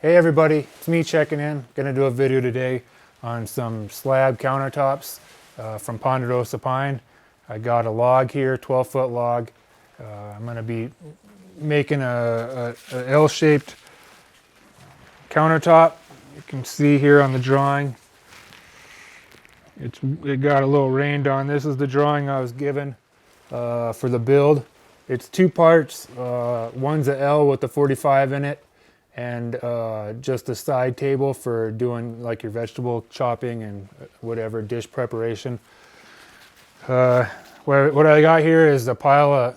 Hey everybody, it's me checking in. Gonna do a video today on some slab countertops from Ponderosa Pine. I got a log here, 12-foot log. I'm gonna be making a L-shaped countertop. You can see here on the drawing, it got a little rained on. This is the drawing I was given for the build. It's two parts. One's a L with the 45 in it, and just a side table for doing like your vegetable chopping and whatever dish preparation. What I got here is a pile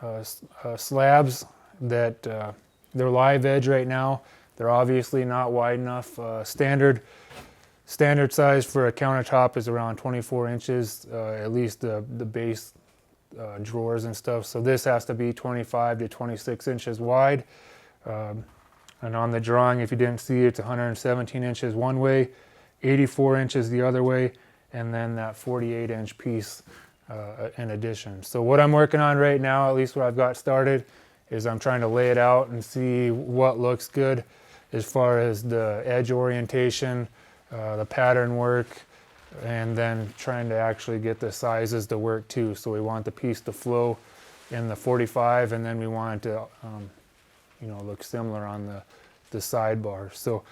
of slabs that they're live edge right now. They're obviously not wide enough. Standard size for a countertop is around 24 inches, at least the base drawers and stuff. So this has to be 25 to 26 inches wide. And on the drawing, if you didn't see, it's 117 inches one way, 84 inches the other way, and then that 48-inch piece in addition. So what I'm working on right now, at least what I've got started, is I'm trying to lay it out and see what looks good as far as the edge orientation, the pattern work, and then trying to actually get the sizes to work too. So we want the piece to flow in the 45, and then we want it to look similar on the sidebar. So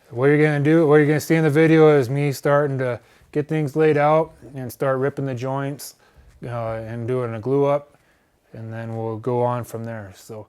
what you're gonna see in the video is me starting to get things laid out and start ripping the joints and doing a glue up, and then we'll go on from there. So